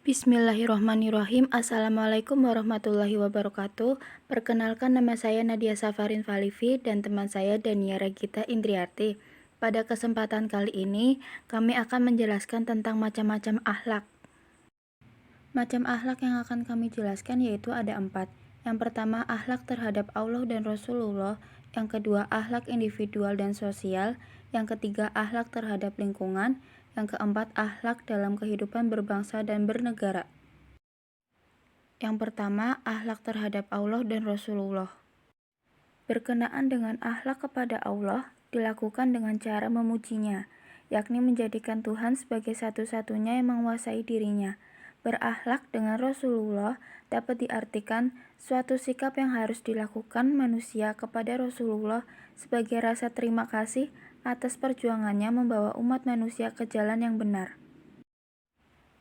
Bismillahirrahmanirrahim. Assalamualaikum warahmatullahi wabarakatuh. Perkenalkan, nama saya Nadia Safarin Falifi dan teman saya Dania Regita Indriarti. Pada kesempatan kali ini, kami akan menjelaskan tentang macam-macam akhlak. Macam akhlak yang akan kami jelaskan yaitu ada 4. Yang pertama, akhlak terhadap Allah dan Rasulullah. Yang kedua, akhlak individual dan sosial. Yang ketiga, akhlak terhadap lingkungan. Yang keempat, akhlak dalam kehidupan berbangsa dan bernegara. Yang pertama, akhlak terhadap Allah dan Rasulullah. Berkenaan dengan akhlak kepada Allah, dilakukan dengan cara memujinya, yakni menjadikan Tuhan sebagai satu-satunya yang menguasai dirinya. Berakhlak dengan Rasulullah dapat diartikan suatu sikap yang harus dilakukan manusia kepada Rasulullah sebagai rasa terima kasih atas perjuangannya membawa umat manusia ke jalan yang benar.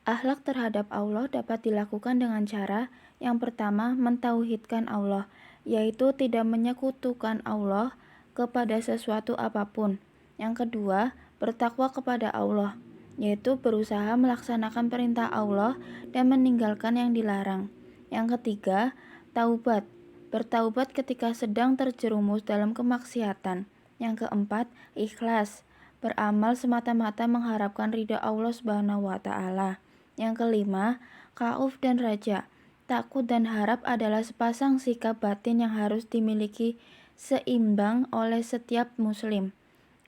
Akhlak terhadap Allah dapat dilakukan dengan cara yang pertama, mentauhidkan Allah, yaitu tidak menyekutukan Allah kepada sesuatu apapun. Yang kedua, bertakwa kepada Allah, yaitu berusaha melaksanakan perintah Allah dan meninggalkan yang dilarang. Yang ketiga, taubat, bertaubat ketika sedang terjerumus dalam kemaksiatan. Yang keempat, ikhlas, beramal semata-mata mengharapkan ridha Allah Subhanahu wa Ta'ala. Yang kelima, khauf dan raja. Takut dan harap adalah sepasang sikap batin yang harus dimiliki seimbang oleh setiap muslim.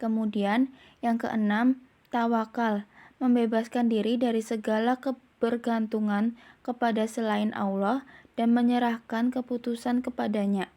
Kemudian, yang keenam, tawakal, membebaskan diri dari segala kebergantungan kepada selain Allah dan menyerahkan keputusan kepadanya.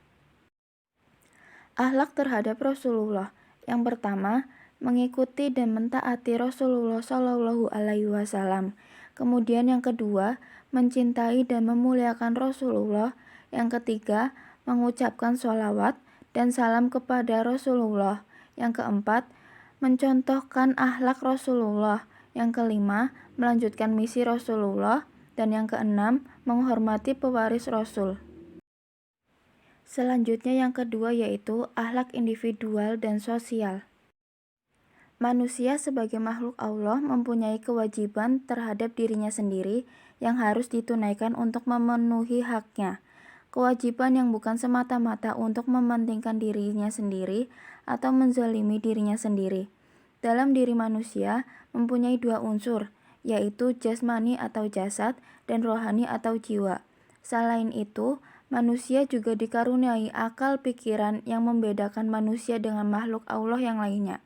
Akhlak terhadap Rasulullah. Yang pertama, mengikuti dan mentaati Rasulullah Shallallahu Alaihi Wasallam. Kemudian yang kedua, mencintai dan memuliakan Rasulullah. Yang ketiga, mengucapkan sholawat dan salam kepada Rasulullah. Yang keempat, mencontohkan akhlak Rasulullah. Yang kelima, melanjutkan misi Rasulullah. Dan yang keenam, menghormati pewaris Rasul. Selanjutnya yang kedua yaitu akhlak individual dan sosial. Manusia sebagai makhluk Allah mempunyai kewajiban terhadap dirinya sendiri yang harus ditunaikan untuk memenuhi haknya. Kewajiban yang bukan semata-mata untuk mementingkan dirinya sendiri atau menzalimi dirinya sendiri. Dalam diri manusia mempunyai 2 unsur, yaitu jasmani atau jasad dan rohani atau jiwa. Selain itu, manusia juga dikaruniai akal pikiran yang membedakan manusia dengan makhluk Allah yang lainnya.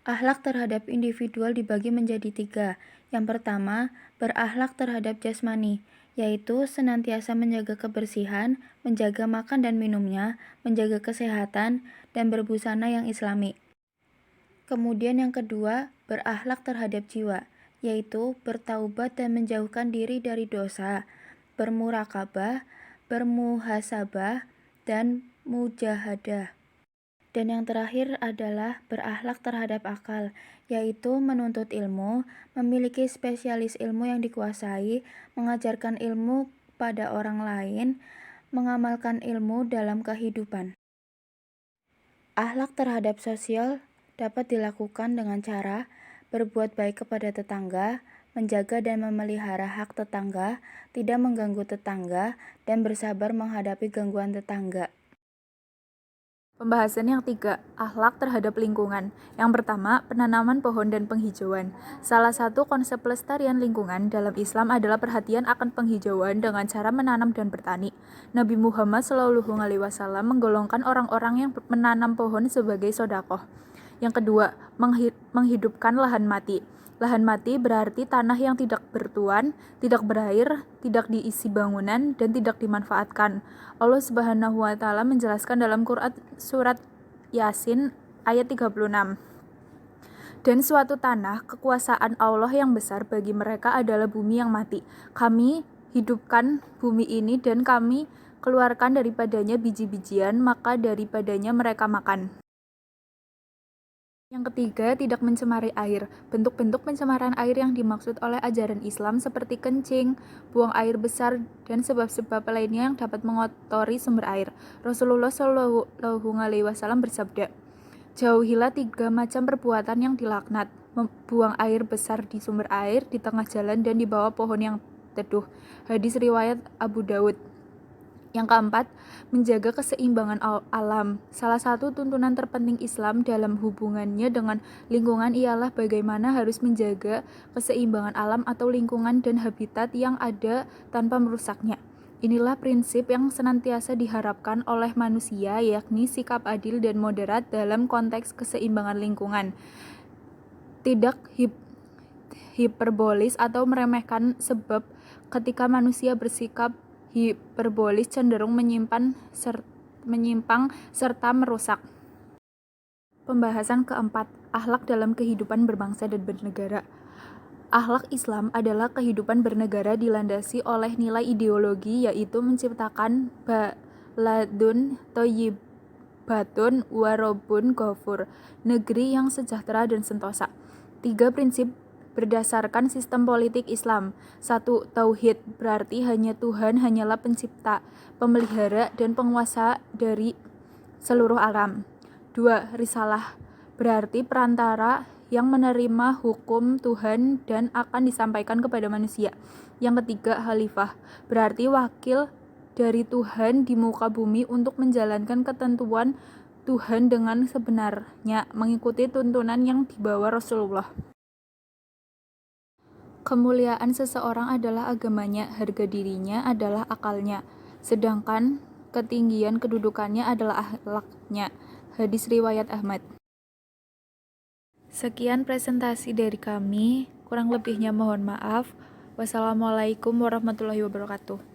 Akhlak terhadap individual dibagi menjadi 3. Yang pertama, berakhlak terhadap jasmani, yaitu senantiasa menjaga kebersihan, menjaga makan dan minumnya, menjaga kesehatan, dan berbusana yang islami. Kemudian yang kedua, berakhlak terhadap jiwa, yaitu bertaubat dan menjauhkan diri dari dosa, bermurakabah, bermuhasabah, dan mujahadah. Dan yang terakhir adalah berakhlak terhadap akal, yaitu menuntut ilmu, memiliki spesialis ilmu yang dikuasai, mengajarkan ilmu pada orang lain, mengamalkan ilmu dalam kehidupan. Akhlak terhadap sosial dapat dilakukan dengan cara berbuat baik kepada tetangga, menjaga dan memelihara hak tetangga, tidak mengganggu tetangga, dan bersabar menghadapi gangguan tetangga. Pembahasan yang 3, akhlak terhadap lingkungan. Yang pertama, penanaman pohon dan penghijauan. Salah satu konsep pelestarian lingkungan dalam Islam adalah perhatian akan penghijauan dengan cara menanam dan bertani. Nabi Muhammad SAW menggolongkan orang-orang yang menanam pohon sebagai sodakoh. Yang kedua, menghidupkan lahan mati. Lahan mati berarti tanah yang tidak bertuan, tidak berair, tidak diisi bangunan, dan tidak dimanfaatkan. Allah Subhanahu wa Ta'ala menjelaskan dalam Quran surat Yasin ayat 36. Dan suatu tanah, kekuasaan Allah yang besar bagi mereka adalah bumi yang mati. Kami hidupkan bumi ini dan kami keluarkan daripadanya biji-bijian, maka daripadanya mereka makan. Yang ketiga, tidak mencemari air. Bentuk-bentuk pencemaran air yang dimaksud oleh ajaran Islam seperti kencing, buang air besar, dan sebab-sebab lainnya yang dapat mengotori sumber air. Rasulullah SAW bersabda, jauhilah 3 macam perbuatan yang dilaknat. membuang air besar di sumber air di tengah jalan dan di bawah pohon yang teduh. Hadis riwayat Abu Daud. Yang keempat, menjaga keseimbangan alam. Salah satu tuntunan terpenting Islam dalam hubungannya dengan lingkungan ialah bagaimana harus menjaga keseimbangan alam atau lingkungan dan habitat yang ada tanpa merusaknya. Inilah prinsip yang senantiasa diharapkan oleh manusia, yakni sikap adil dan moderat dalam konteks keseimbangan lingkungan. Tidak hiperbolis atau meremehkan, sebab ketika manusia bersikap hiperbolis cenderung menyimpang serta merusak. Pembahasan keempat, akhlak dalam kehidupan berbangsa dan bernegara. Akhlak Islam adalah kehidupan bernegara dilandasi oleh nilai ideologi, yaitu menciptakan baladun thayyibatun warobun ghafur, negeri yang sejahtera dan sentosa. 3 prinsip berdasarkan sistem politik Islam. 1. Tauhid, berarti hanya Tuhan hanyalah pencipta, pemelihara, dan penguasa dari seluruh alam. 2. Risalah, berarti perantara yang menerima hukum Tuhan dan akan disampaikan kepada manusia. Yang ketiga, khalifah, berarti wakil dari Tuhan di muka bumi untuk menjalankan ketentuan Tuhan dengan sebenarnya, mengikuti tuntunan yang dibawa Rasulullah. Kemuliaan seseorang adalah agamanya, harga dirinya adalah akalnya, sedangkan ketinggian kedudukannya adalah akhlaknya. Hadis riwayat Ahmad. Sekian presentasi dari kami, kurang lebihnya mohon maaf. Wassalamualaikum warahmatullahi wabarakatuh.